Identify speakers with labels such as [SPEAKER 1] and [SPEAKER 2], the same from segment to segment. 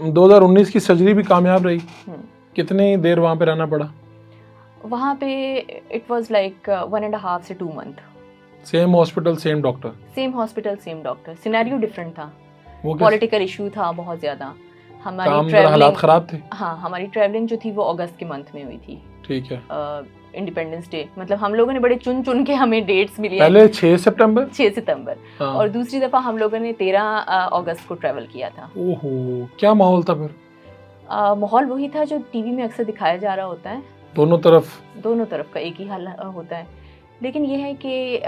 [SPEAKER 1] 2019 की सर्जरी भी कामयाब रही। कितनी देर वहाँ पे रहना पड़ा?
[SPEAKER 2] वहाँ पे इट वाज लाइक 1.5 से 2 month.
[SPEAKER 1] Same hospital same doctor?
[SPEAKER 2] Same hospital same doctor. Scenario different था,
[SPEAKER 1] वो
[SPEAKER 2] पॉलिटिकल इशू था बहुत ज़्यादा। हमारी
[SPEAKER 1] हालात
[SPEAKER 2] ट्रैवलिंग,
[SPEAKER 1] खराब थे?
[SPEAKER 2] हाँ, हमारी ट्रैवलिंग जो थी वो अगस्त के मंथ में हुई थी।
[SPEAKER 1] ठीक है।
[SPEAKER 2] इंडिपेंडेंस डे, मतलब हम लोगों ने बड़े चुन चुन के हमें डेट्स मिली।
[SPEAKER 1] पहले 6 सितंबर
[SPEAKER 2] 6 सितंबर
[SPEAKER 1] हाँ।
[SPEAKER 2] और दूसरी दफ़ा हम लोगों ने 13 अगस्त को ट्रैवल किया था।
[SPEAKER 1] ओहो, क्या माहौल था फिर?
[SPEAKER 2] माहौल वही था जो टीवी में अक्सर दिखाया जा रहा होता है।
[SPEAKER 1] दोनों तरफ
[SPEAKER 2] का एक ही हाल होता है। लेकिन ये है कि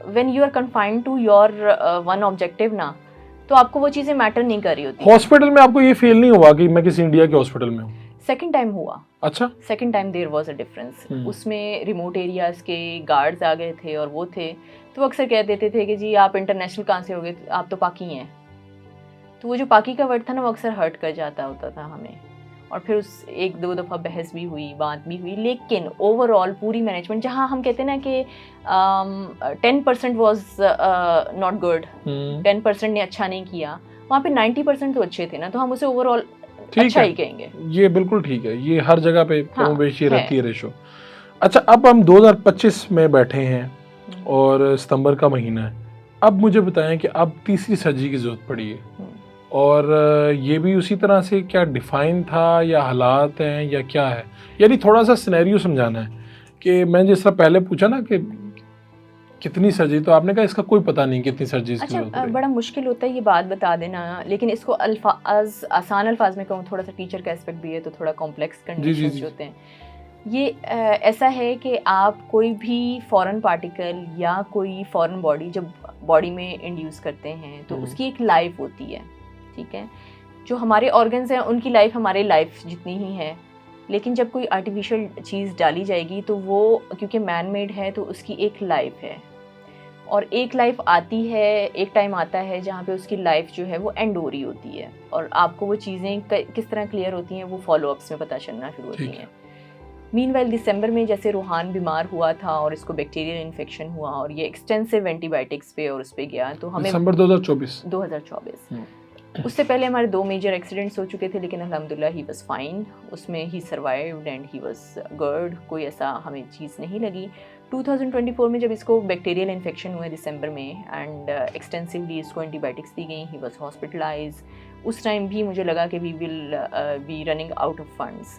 [SPEAKER 2] when you are confined to your one objective ना, तो आपको वो चीज़ें मैटर नहीं कर रही होती।
[SPEAKER 1] हॉस्पिटल में आपको ये फील नहीं हुआ कि मैं किसी इंडिया के हॉस्पिटल में हूँ?
[SPEAKER 2] सेकंड टाइम हुआ।
[SPEAKER 1] अच्छा।
[SPEAKER 2] Second time there was a difference. उसमें रिमोट एरियाज़ के गार्ड्स आ गए थे और वो थे, तो अक्सर कह देते थे कि जी आप इंटरनेशनल कहाँ से हो गए, आप तो पाकी हैं। तो वो जो पाकी का वर्ड था ना, वो अक्सर हर्ट कर जाता होता था हमें। और फिर उस 1-2 दफ़ा बहस भी हुई, बात भी हुई, लेकिन ओवरऑल पूरी मैनेजमेंट, जहाँ हम कहते हैं ना कि 10% वाज नॉट गुड, 10% ने अच्छा नहीं किया, वहाँ पे 90% तो अच्छे थे ना, तो हम उसे ओवरऑल अच्छा ही कहेंगे।
[SPEAKER 1] ये बिल्कुल ठीक है, ये हर जगह पे कम बेशी रहती है रेशो। अच्छा, अब हम 2025 में बैठे हैं और सितंबर का महीना है। अब मुझे बताएं कि अब तीसरी सर्जरी की जरूरत पड़ी है, और ये भी उसी तरह से क्या डिफाइन था या हालात हैं या क्या है? यानी थोड़ा सा सिनेरियो समझाना है कि मैं जिस तरह पहले पूछा ना कि कितनी सर्जरी, तो आपने कहा इसका कोई पता नहीं कितनी सर्जरी की जरूरत पड़ेगी।
[SPEAKER 2] बड़ा मुश्किल होता है ये बात बता देना, लेकिन इसको आसान अल्फाज में कहूँ, थोड़ा सा टीचर का एस्पेक्ट भी है तो थोड़ा कॉम्प्लेक्स कंडीशंस होते हैं। ये ऐसा है कि आप कोई भी फॉरेन पार्टिकल या कोई फॉरेन बॉडी जब बॉडी में इंड्यूस करते हैं तो उसकी एक लाइफ होती है, ठीक है। जो हमारे ऑर्गन्स हैं उनकी लाइफ हमारे लाइफ जितनी ही है, लेकिन जब कोई आर्टिफिशियल चीज़ डाली जाएगी तो वो क्योंकि मैन मेड है तो उसकी एक लाइफ है, और एक लाइफ आती है, एक टाइम आता है जहाँ पे उसकी लाइफ जो है वो एंड हो रही होती है, और आपको वो चीज़ें किस तरह क्लियर होती हैं वो फॉलोअप्स में पता चलना शुरू होती हैं। मीनवाइल दिसंबर में जैसे रूहान बीमार हुआ था और इसको बैक्टीरियल इन्फेक्शन हुआ और ये एक्सटेंसिव एंटीबायोटिक्स पे और उस पे गया, तो हमें
[SPEAKER 1] दिसंबर 2024
[SPEAKER 2] उससे पहले हमारे 2 मेजर एक्सीडेंट्स हो चुके थे, लेकिन अल्हम्दुलिल्लाह ही वाज फाइन, उसमें ही survived and he was good, कोई ऐसा हमें चीज़ नहीं लगी। 2024 में जब इसको बैक्टीरियल इन्फेक्शन हुआ दिसंबर में एंड एक्सटेंसिवली इसको एंटीबायोटिक्स दी गई, ही वाज हॉस्पिटलाइज। उस टाइम भी मुझे लगा कि we will be running out of funds.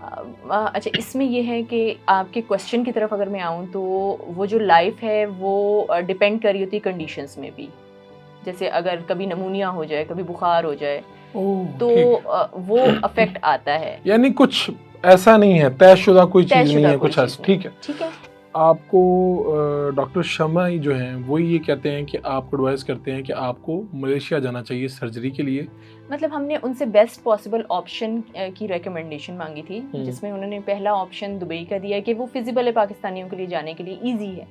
[SPEAKER 2] अच्छा, इसमें ये है कि आपके क्वेश्चन की तरफ अगर मैं आऊँ तो वो जो लाइफ है वो डिपेंड कर रही होती है कंडीशंस में भी। जैसे अगर कभी नमूनिया हो जाए, कभी बुखार हो जाए, तो वो अफेक्ट आता है।
[SPEAKER 1] यानी कुछ ऐसा नहीं है, तयशुदा कोई चीज़ नहीं है, कुछ ऐसा। ठीक है। आपको डॉक्टर शमा जो हैं वो ये कहते हैं कि आपको एडवाइस करते हैं कि आपको मलेशिया जाना चाहिए सर्जरी के लिए।
[SPEAKER 2] मतलब हमने उनसे बेस्ट पॉसिबल ऑप्शन की रिकमेंडेशन मांगी थी, जिसमें उन्होंने पहला ऑप्शन दुबई का दिया कि वो फिजिबल है पाकिस्तानियों के लिए, जाने के लिए इजी है,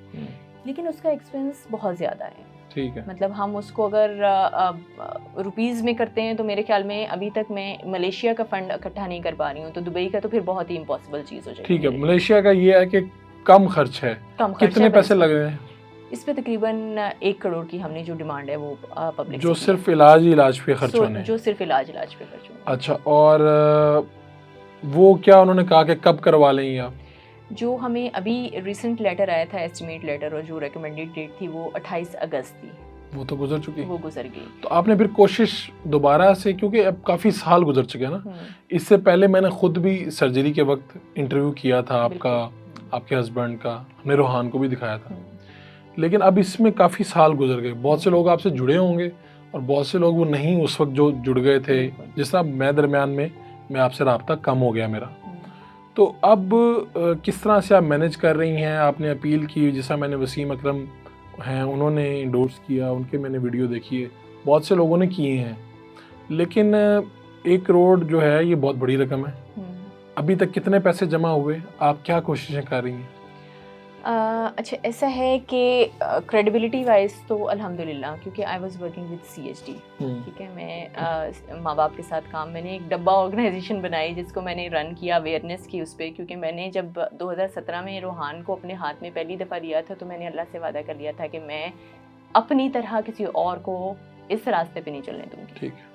[SPEAKER 2] लेकिन उसका एक्सपेंस बहुत ज़्यादा है।
[SPEAKER 1] ठीक है।
[SPEAKER 2] मतलब हम उसको अगर रुपीज़ में करते हैं तो मेरे ख्याल में अभी तक मैं मलेशिया का फंड इकट्ठा नहीं कर पा रही हूँ, तो दुबई का तो फिर बहुत ही इम्पॉसिबल चीज़ हो जाएगी।
[SPEAKER 1] ठीक है, मलेशिया का ये है कि कम खर्च है। कितने पैसे लग रहे हैं
[SPEAKER 2] इस पे? तकरीबन 1 करोड़ की हमने जो डिमांड है वो पब्लिक
[SPEAKER 1] जो सिर्फ इलाज पे खर्च होने,
[SPEAKER 2] जो सिर्फ इलाज पे खर्च होने।
[SPEAKER 1] अच्छा, और वो क्या उन्होंने कहा कि कब करवा लेंगे आप?
[SPEAKER 2] जो हमें अभी रिसेंट लेटर आया था, एस्टिमेट लेटर, और जो रिकमेंडेड डेट थी वो 28 अगस्त थी।
[SPEAKER 1] वो तो गुजर चुकी,
[SPEAKER 2] वो गुजर गई।
[SPEAKER 1] तो आपने फिर कोशिश दोबारा से, क्योंकि अब काफ़ी साल गुजर चुके हैं ना, इससे पहले मैंने खुद भी सर्जरी के वक्त इंटरव्यू किया था आपका, आपके हस्बैंड का, हमने रूहान को भी दिखाया था, लेकिन अब इसमें काफ़ी साल गुजर गए। बहुत से लोग आपसे जुड़े होंगे और बहुत से लोग वो नहीं उस वक्त जो जुड़ गए थे, जिस तरह मैं दरमियान में मैं आपसे रब्ता कम हो गया मेरा। तो अब किस तरह से आप मैनेज कर रही हैं? आपने अपील की, जैसा मैंने वसीम अकरम हैं उन्होंने इंडोर्स किया, उनके मैंने वीडियो देखी है, बहुत से लोगों ने किए हैं, लेकिन 1 करोड़ जो है ये बहुत बड़ी रकम है। अभी तक कितने पैसे जमा हुए? आप क्या कोशिशें कर रही हैं?
[SPEAKER 2] अच्छा, ऐसा है कि क्रेडिबिलिटी वाइज तो अल्हम्दुलिल्लाह, क्योंकि I was working with CHD, ठीक है। मैं माँ बाप के साथ काम, मैंने एक डब्बा ऑर्गेनाइजेशन बनाई जिसको मैंने रन किया, अवेयरनेस की उस पर, क्योंकि मैंने जब 2017 में रूहान को अपने हाथ में पहली दफ़ा लिया था तो मैंने अल्लाह से वादा कर लिया था कि मैं अपनी तरह किसी और को इस रास्ते पे नहीं चलने दूँगी।
[SPEAKER 1] ठीक है।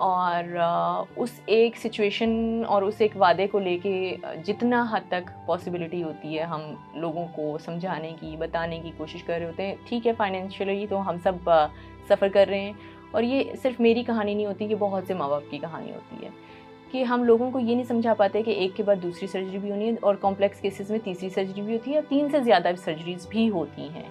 [SPEAKER 2] और उस एक सिचुएशन और उस एक वादे को लेके जितना हद तक पॉसिबिलिटी होती है हम लोगों को समझाने की, बताने की कोशिश कर रहे होते हैं। ठीक है, फाइनेंशियली तो हम सब सफ़र कर रहे हैं, और ये सिर्फ मेरी कहानी नहीं होती, ये बहुत से माँ बाप की कहानी होती है कि हम लोगों को ये नहीं समझा पाते कि एक के बाद दूसरी सर्जरी भी होनी है, और कॉम्प्लेक्स केसेस में तीसरी सर्जरी भी होती है, 3 से ज़्यादा सर्जरीज भी होती हैं।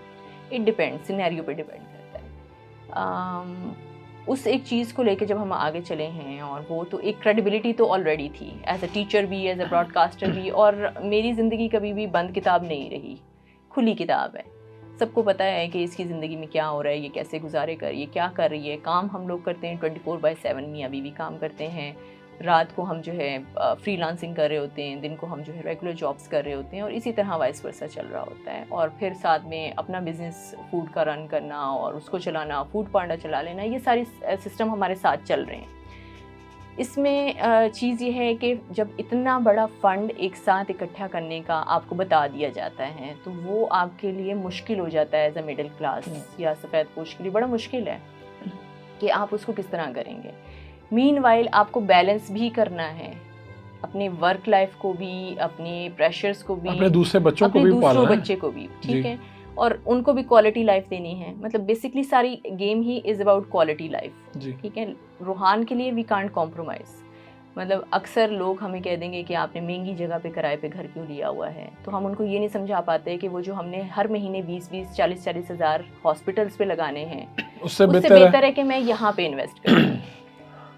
[SPEAKER 2] इट डिपेंड, सिनेरियो पे डिपेंड करता है। उस एक चीज़ को लेके जब हम आगे चले हैं, और वो तो एक क्रेडिबिलिटी तो ऑलरेडी थी एज अ टीचर भी, एज अ ब्रॉडकास्टर भी, और मेरी ज़िंदगी कभी भी बंद किताब नहीं रही, खुली किताब है। सबको पता है कि इसकी ज़िंदगी में क्या हो रहा है, ये कैसे गुजारे कर, ये क्या कर रही है। काम हम लोग करते हैं 24/7, मियाँ बीवी काम करते हैं, रात को हम जो है फ्रीलांसिंग कर रहे होते हैं, दिन को हम जो है रेगुलर जॉब्स कर रहे होते हैं, और इसी तरह वाइस वर्सा चल रहा होता है। और फिर साथ में अपना बिज़नेस फूड का रन करना और उसको चलाना, फूड पांडा चला लेना, ये सारी सिस्टम हमारे साथ चल रहे हैं। इसमें चीज़ ये है कि जब इतना बड़ा फ़ंड एक साथ इकट्ठा करने का आपको बता दिया जाता है, तो वो आपके लिए मुश्किल हो जाता है एज अ मिडिल क्लास या सफ़ेद पोश के लिए बड़ा मुश्किल है कि आप उसको किस तरह करेंगे। मीनवाइल आपको बैलेंस भी करना है, अपने वर्क लाइफ को भी, अपने प्रेशर्स को भी,
[SPEAKER 1] अपने दूसरे बच्चों को भी पालना है,
[SPEAKER 2] दूसरों बच्चे को भी, ठीक है, और उनको भी क्वालिटी लाइफ देनी है। मतलब बेसिकली सारी game he is about quality life, ठीक है। रूहान के लिए वी कांट कॉम्प्रोमाइज़। मतलब अक्सर लोग हमें कह देंगे कि आपने महंगी जगह पे किराए पे घर क्यों लिया हुआ है, तो हम उनको ये नहीं समझा पाते कि वो जो हमने हर महीने 20-20, 40-40 हज़ार हॉस्पिटल्स पे लगाने हैं, उससे बेहतर है कि मैं यहाँ पे इन्वेस्ट करूँ।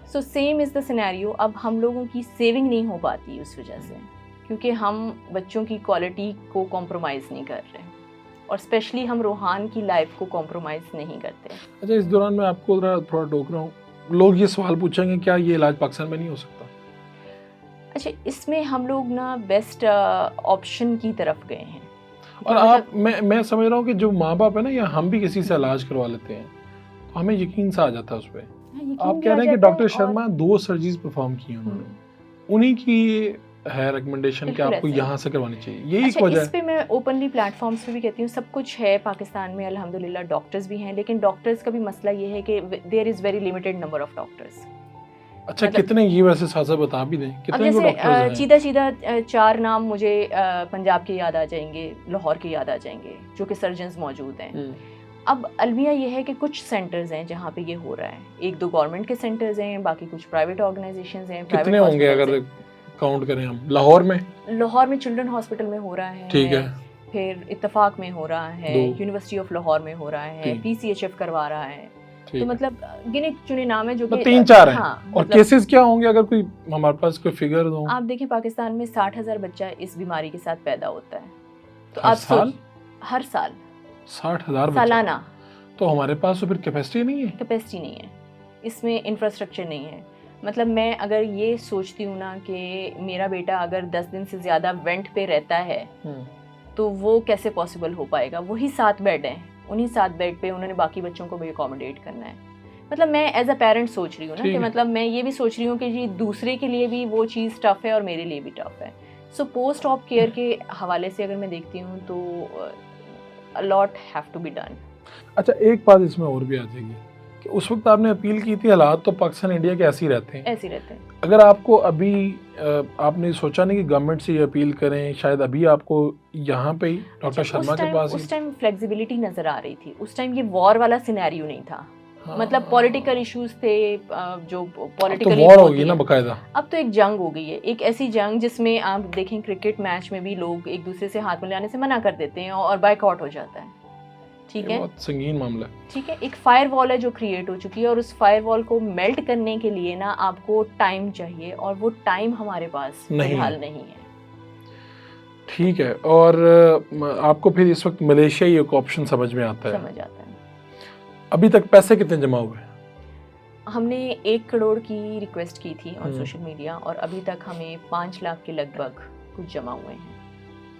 [SPEAKER 2] So same is the scenario. अब हम लोगों की सेविंग नहीं हो पाती उस वजह से, क्योंकि हम बच्चों की क्वालिटी को कॉम्प्रोमाइज़ नहीं कर रहे, और स्पेशली हम रूहान की लाइफ को कॉम्प्रोमाइज़ नहीं करते।
[SPEAKER 1] अच्छा, इस दौरान मैं आपको थोड़ा टोक रहा हूँ, लोग ये सवाल पूछेंगे क्या ये इलाज पाकिस्तान में नहीं हो सकता?
[SPEAKER 2] अच्छा, इसमें हम लोग ना बेस्ट ऑप्शन की तरफ गए हैं।
[SPEAKER 1] और आप मैं समझ रहा हूँ कि जो माँ बाप है ना, या हम भी किसी से इलाज करवा लेते हैं तो हमें यकीन सा आ जाता है उस पर। आप कह रहे हैं कि डॉक्टर शर्मा 2 सर्जरीज परफॉर्म की उन्होंने, उन्हीं की है रिकमेंडेशन कि आपको यहाँ से करवानी चाहिए, यही एक वजह है।
[SPEAKER 2] इस पे मैं ओपनली प्लेटफॉर्म्स पे भी कहती हूँ, सब कुछ है पाकिस्तान में अल्हम्दुलिल्लाह, डॉक्टर्स भी हैं, लेकिन डॉक्टर्स का भी मसला ये है कि there is very limited number of doctors.
[SPEAKER 1] अच्छा, कितने ये वैसे साथ बता भी दें कितने को डॉक्टर्स हैं?
[SPEAKER 2] सीधा 4 नाम मुझे पंजाब के याद आ जाएंगे, लाहौर के याद आ जाएंगे, जो कि सर्जन्स मौजूद हैं। अब अलमिया ये है कि कुछ सेंटर्स हैं जहाँ पे ये हो रहा है, 1-2 गवर्नमेंट के सेंटर्स हैं, बाकी कुछ प्राइवेट ऑर्गेनाइजेशंस हैं।
[SPEAKER 1] कितने होंगे अगर काउंट करें हम? लाहौर में चिल्ड्रन हॉस्पिटल में हो रहा है,
[SPEAKER 2] ठीक है, फिर इत्तेफाक में हो रहा है, यूनिवर्सिटी ऑफ लाहौर में हो रहा है, PCHF करवा रहा है, तो मतलब गिने चुने नाम है जो कि
[SPEAKER 1] 3-4 हैं। हाँ, और केसेस क्या होंगे अगर कोई हमारे पास कोई फिगर दो?
[SPEAKER 2] आप देखें, पाकिस्तान में 60,000 बच्चा इस बीमारी के साथ पैदा होता है, तो हर साल
[SPEAKER 1] 60,000
[SPEAKER 2] सालाना।
[SPEAKER 1] तो हमारे पास तो फिर कैपेसिटी नहीं है,
[SPEAKER 2] इसमें इंफ्रास्ट्रक्चर नहीं है। मतलब मैं अगर ये सोचती हूँ ना कि मेरा बेटा अगर 10 दिन से ज़्यादा वेंट पे रहता है तो वो कैसे पॉसिबल हो पाएगा। वही 7 बेड हैं, उन्हीं 7 बेड पे उन्होंने बाकी बच्चों को भी अकोमोडेट करना है। मतलब मैं एज अ पेरेंट सोच रही हूँ ना कि मतलब मैं ये भी सोच रही हूँ कि जी दूसरे के लिए भी वो चीज़ टफ़ है और मेरे लिए भी टफ़ है। सो पोस्ट ऑप केयर के हवाले से अगर मैं देखती हूँ तो a lot have to be done।
[SPEAKER 1] अच्छा, एक बात इसमें और भी आ जाएगी कि उस वक्त आपने अपील की थी, हालात तो पाकिस्तान इंडिया के ऐसे ही रहते हैं। अगर आपको अभी आपने सोचा नहीं कि गवर्नमेंट से ये अपील करें, शायद अभी आपको यहाँ पे ही डॉक्टर शर्मा के पास
[SPEAKER 2] उस टाइम फ्लेक्सिबिलिटी नज़र आ रही थी। उस टाइम ये वॉर वाला सिनेरियो नहीं था। मतलब पॉलिटिकल इश्यूज थे, जो पॉलिटिकली
[SPEAKER 1] तो वॉर होगी ना बकायदा।
[SPEAKER 2] अब तो एक जंग हो गई है, एक ऐसी जंग जिसमें आप देखें क्रिकेट मैच में भी लोग एक दूसरे से हाथ मिलाने से मना कर देते हैं और बायकॉट हो जाता है, ठीक है, बहुत संगीन मामला है, ठीक है। एक फायर वॉल है जो क्रिएट हो चुकी है, और उस फायर वॉल को मेल्ट करने के लिए ना आपको टाइम चाहिए, और वो टाइम हमारे पास फिलहाल नहीं है।
[SPEAKER 1] ठीक है, और आपको फिर इस वक्त मलेशिया ही एक ऑप्शन समझ में आता है। अभी तक पैसे कितने जमा हुए?
[SPEAKER 2] हमने 1 करोड़ की रिक्वेस्ट की थी ऑन सोशल मीडिया, और अभी तक हमें 5 लाख के लगभग कुछ जमा हुए हैं।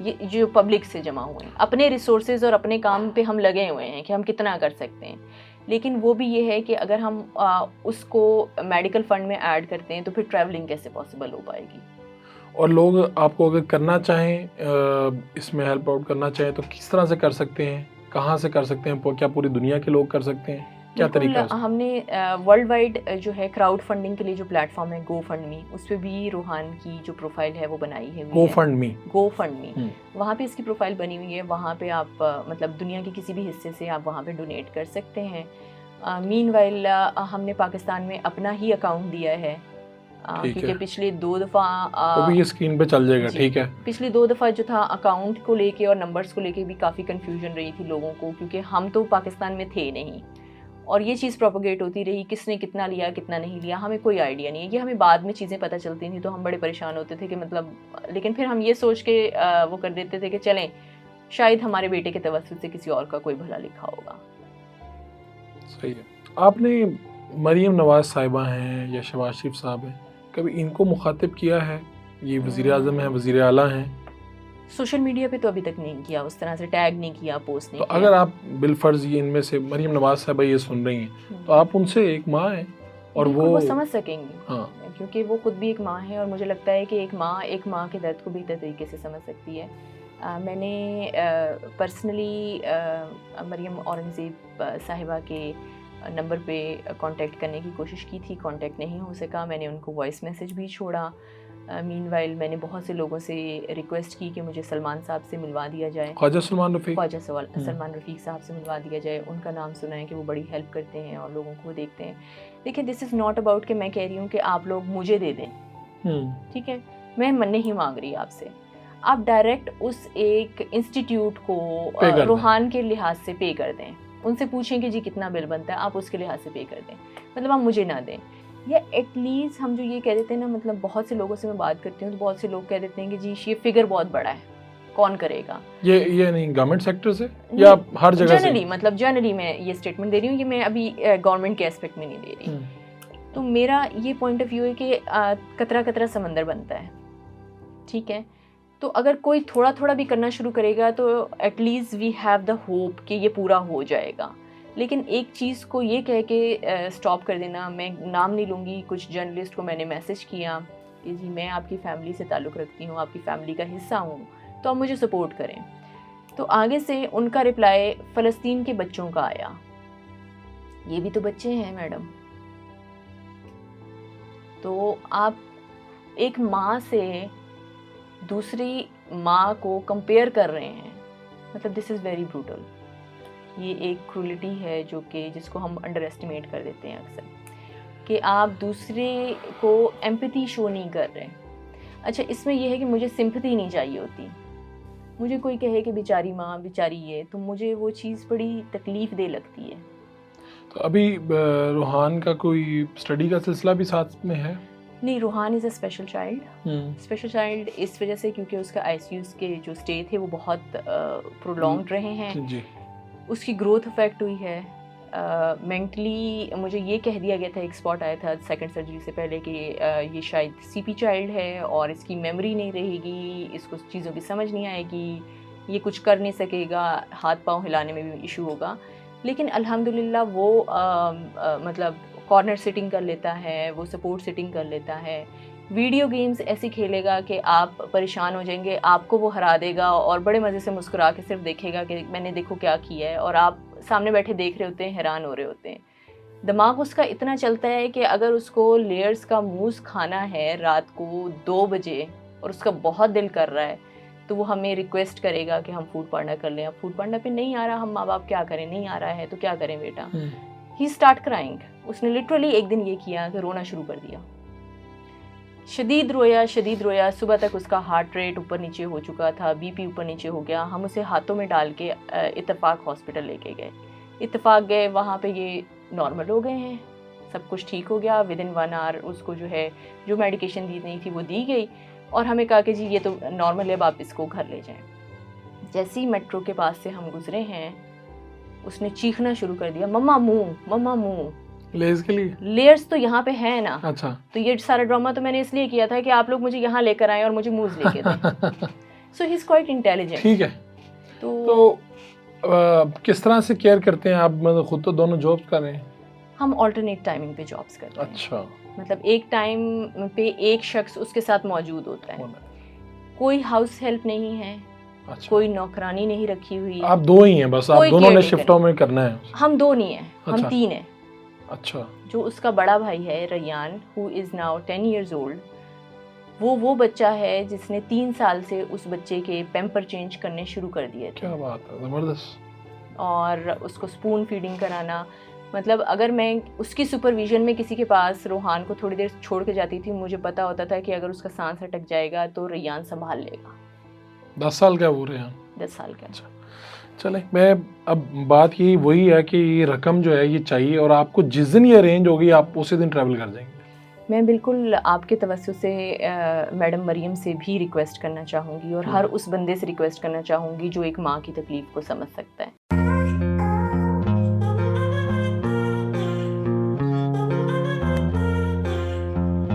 [SPEAKER 2] ये जो पब्लिक से जमा हुए हैं, अपने रिसोर्सेज और अपने काम पे हम लगे हुए हैं कि हम कितना कर सकते हैं। लेकिन वो भी ये है कि अगर हम उसको मेडिकल फंड में ऐड करते हैं तो फिर ट्रैवलिंग कैसे पॉसिबल हो पाएगी।
[SPEAKER 1] और लोग आपको अगर करना चाहें, इसमें हेल्प आउट करना चाहें, तो किस तरह से कर सकते हैं, कहाँ से कर सकते हैं? क्या पूरी दुनिया के लोग कर सकते हैं? क्या तरीका है?
[SPEAKER 2] हमने वर्ल्ड वाइड जो है क्राउड फंडिंग के लिए जो प्लेटफॉर्म है गो फंड मी, उस पर भी रूहान की जो प्रोफाइल है वो बनाई है
[SPEAKER 1] गो फंड मी,
[SPEAKER 2] वहाँ पे इसकी प्रोफाइल बनी हुई है। वहाँ पे आप मतलब दुनिया के किसी भी हिस्से से आप वहाँ पे डोनेट कर सकते हैं। मीनवाइल हमने पाकिस्तान में अपना ही अकाउंट दिया है, क्योंकि पिछले 2 दफ़ा
[SPEAKER 1] वो भी ये स्क्रीन पे चल जाएगा, ठीक है।
[SPEAKER 2] पिछली 2 दफ़ा जो था अकाउंट को लेके और नंबर्स को लेके भी काफ़ी कंफ्यूजन रही थी लोगों को, क्योंकि हम तो पाकिस्तान में थे नहीं और ये चीज़ प्रोपोगेट होती रही, किसने कितना लिया कितना नहीं लिया हमें कोई आइडिया नहीं है। ये हमें बाद में चीज़ें पता चलती थी तो हम बड़े परेशान होते थे कि मतलब, लेकिन फिर हम ये सोच के वो कर देते थे कि चलें शायद हमारे बेटे के तवस्सुत से किसी और का कोई भला लिखा होगा।
[SPEAKER 1] सही है। आपने मरीम नवाज साहिबा हैं या शहबाज शरीफ साहब हैं, कभी इनको मुखातिब किया है? ये वज़ीर आज़म हैं, वज़ीर आला हैं।
[SPEAKER 2] सोशल मीडिया पे तो अभी तक नहीं किया, उस तरह से टैग नहीं किया, पोस्ट नहीं
[SPEAKER 1] तो
[SPEAKER 2] किया।
[SPEAKER 1] अगर आप बिलफर्ज ये इनमें से मरीम नवाज साहिबा ये सुन रही हैं तो आप उनसे, एक माँ हैं और वो
[SPEAKER 2] समझ सकेंगे,
[SPEAKER 1] हाँ,
[SPEAKER 2] क्योंकि वो खुद भी एक माँ है और मुझे लगता है कि एक माँ के दर्द को बेहतर तरीके से समझ सकती है। मैंने पर्सनली मरीम औरंगज़ेब साहिबा के नंबर पे कांटेक्ट करने की कोशिश की थी, कांटेक्ट नहीं हो सका। मैंने उनको वॉइस मैसेज भी छोड़ा। मीनवाइल मैंने बहुत से लोगों से रिक्वेस्ट की कि मुझे सलमान साहब से मिलवा दिया जाए,
[SPEAKER 1] ख्वाजा सलमान
[SPEAKER 2] रफ़ीक साहब से मिलवा दिया जाए। उनका नाम सुना है कि वो बड़ी हेल्प करते हैं और लोगों को देखते हैं। देखिए, दिस इज़ नॉट अबाउट कि मैं कह रही हूँ कि आप लोग मुझे दे दें, ठीक है, मैं नहीं मांग रही आपसे। आप डायरेक्ट उस एक इंस्टीट्यूट को रूहान के लिहाज से पे कर दें, उनसे पूछें कि जी कितना बिल बनता है, आप उसके लिहाज से पे कर दें, मतलब आप मुझे ना दें। या एटलीस्ट हम जो ये कह देते हैं ना, मतलब बहुत से लोगों से मैं बात करती हूँ तो बहुत से लोग कह देते हैं कि जी ये फिगर बहुत बड़ा है, कौन करेगा।
[SPEAKER 1] ये नहीं गवर्नमेंट सेक्टर से या हर जगह
[SPEAKER 2] जनरली, मतलब जनरली मैं ये स्टेटमेंट दे रही हूँ, ये मैं अभी गवर्नमेंट के एस्पेक्ट में नहीं दे रही। तो मेरा ये पॉइंट ऑफ व्यू है कि कतरा कतरा समंदर बनता है, ठीक है। तो अगर कोई थोड़ा थोड़ा भी करना शुरू करेगा तो at least we have the hope कि ये पूरा हो जाएगा। लेकिन एक चीज़ को ये कह के स्टॉप कर देना, मैं नाम नहीं लूँगी, कुछ जर्नलिस्ट को मैंने मैसेज किया कि जी मैं आपकी फ़ैमिली से ताल्लुक़ रखती हूँ, आपकी फ़ैमिली का हिस्सा हूँ, तो आप मुझे सपोर्ट करें। तो आगे से उनका रिप्लाई फ़लस्तीन के बच्चों का आया। ये भी तो बच्चे हैं मैडम। तो आप एक माँ से दूसरी माँ को कंपेयर कर रहे हैं, मतलब दिस इज़ वेरी ब्रूटल। ये एक क्रूलिटी है जो कि जिसको हम अंडर एस्टिमेट कर देते हैं अक्सर, कि आप दूसरे को एम्पैथी शो नहीं कर रहे। अच्छा, इसमें यह है कि मुझे सिंपैथी नहीं चाहिए होती। मुझे कोई कहे कि बेचारी माँ, बेचारी ये, तो मुझे वो चीज़ बड़ी तकलीफ़ दे लगती है।
[SPEAKER 1] तो अभी रूहान का कोई स्टडी का सिलसिला भी साथ में है?
[SPEAKER 2] नहीं, Ruhan is a special child इस वजह से क्योंकि उसका आईसीयूज़ के जो स्टे थे वो बहुत प्रोलॉन्ग्ड रहे हैं
[SPEAKER 1] जी।
[SPEAKER 2] उसकी ग्रोथ अफेक्ट हुई है। मेंटली मुझे ये कह दिया गया था, एक स्पॉट आया था सेकंड सर्जरी से पहले कि ये शायद सीपी चाइल्ड है और इसकी मेमोरी नहीं रहेगी, इसको चीज़ों की समझ नहीं आएगी, ये कुछ कर नहीं सकेगा, हाथ पाँव हिलाने में भी इशू होगा। लेकिन अल्हम्दुलिल्लाह वो मतलब कॉर्नर सिटिंग कर लेता है, वो सपोर्ट सिटिंग कर लेता है। वीडियो गेम्स ऐसी खेलेगा कि आप परेशान हो जाएंगे, आपको वो हरा देगा और बड़े मज़े से मुस्कुरा के सिर्फ देखेगा कि मैंने देखो क्या किया है, और आप सामने बैठे देख रहे होते हैं, हैरान हो रहे होते हैं। दिमाग उसका इतना चलता है कि अगर उसको लेयर्स का मूस खाना है रात को 2 बजे और उसका बहुत दिल कर रहा है तो वो हमें रिक्वेस्ट करेगा कि हम फूड पांडा कर लें। अब फूड पांडा पे नहीं आ रहा, हम माँ बाप क्या करें, नहीं आ रहा है तो क्या करें बेटा। ही स्टार्ट क्राइंग। उसने लिटरली एक दिन ये किया कि रोना शुरू कर दिया, शदीद रोया। सुबह तक उसका हार्ट रेट ऊपर नीचे हो चुका था, बीपी ऊपर नीचे हो गया। हम उसे हाथों में डाल के इत्तेफाक हॉस्पिटल लेके गए। इत्तेफाक गए, वहाँ पे ये नॉर्मल हो गए हैं, सब कुछ ठीक हो गया। विद इन 1 आवर उसको जो मेडिकेशन दी नहीं थी वो दी गई और हमें कहा कि जी ये तो नॉर्मल है, अब आप इसको घर ले जाएं। जैसे ही मेट्रो के पास से हम गुजरे हैं उसने चीखना शुरू कर दिया, मम्मा मुँह। लेयर्स के लिए लेयर्स तो यहाँ पे है ना। अच्छा, तो ये सारा ड्रामा तो मैंने इसलिए किया था कि आप लोग मुझे यहाँ लेकर आए और मुझे मूव्स लेके दें। सो ही इज क्वाइट इंटेलिजेंट। ठीक है। तो
[SPEAKER 1] किस तरह से केयर करते हैं आप? मतलब खुद तो दोनों जॉब्स कर रहे हैं।
[SPEAKER 2] हम ऑल्टरनेट टाइमिंग पे जॉब्स करते हैं।
[SPEAKER 1] अच्छा,
[SPEAKER 2] मतलब एक टाइम पे एक शख्स उसके साथ मौजूद होता है, कोई हाउस हेल्प नहीं है,
[SPEAKER 1] अच्छा।
[SPEAKER 2] कोई नौकरानी नहीं रखी हुई।
[SPEAKER 1] आप दो ही हैं बस, आप
[SPEAKER 2] कोई
[SPEAKER 1] दोनों ने
[SPEAKER 2] caretaker
[SPEAKER 1] शिफ्टों में करना है?
[SPEAKER 2] हम दो नहीं हैं, हम
[SPEAKER 1] अच्छा।
[SPEAKER 2] 3 हैं।
[SPEAKER 1] अच्छा।
[SPEAKER 2] जो उसका बड़ा भाई है Rayaan, who is now 10 years old, वो बच्चा है जिसने 3 साल से उस बच्चे के पैम्पर चेंज करने शुरू कर दिए थे
[SPEAKER 1] क्या बात है, ज़बरदस्त।
[SPEAKER 2] और उसको स्पून फीडिंग कराना। मतलब अगर मैं उसकी सुपरविजन में किसी के पास रोहान को थोड़ी देर छोड़ के जाती थी, मुझे पता होता था कि अगर उसका सांस अटक जाएगा तो रैयान संभाल लेगा।
[SPEAKER 1] 10 साल क्या हो रहे हैं?
[SPEAKER 2] 10 साल का।
[SPEAKER 1] अच्छा, चले, मैं अब बात यही वही है कि ये रकम जो है ये चाहिए, और आपको जिस दिन ये अरेंज होगी आप उसी दिन ट्रैवल कर जाएंगे।
[SPEAKER 2] मैं बिल्कुल आपके तवज्जो से मैडम मरियम से भी रिक्वेस्ट करना चाहूँगी और हर उस बंदे से रिक्वेस्ट करना चाहूँगी जो एक माँ की तकलीफ़ को समझ सकता है।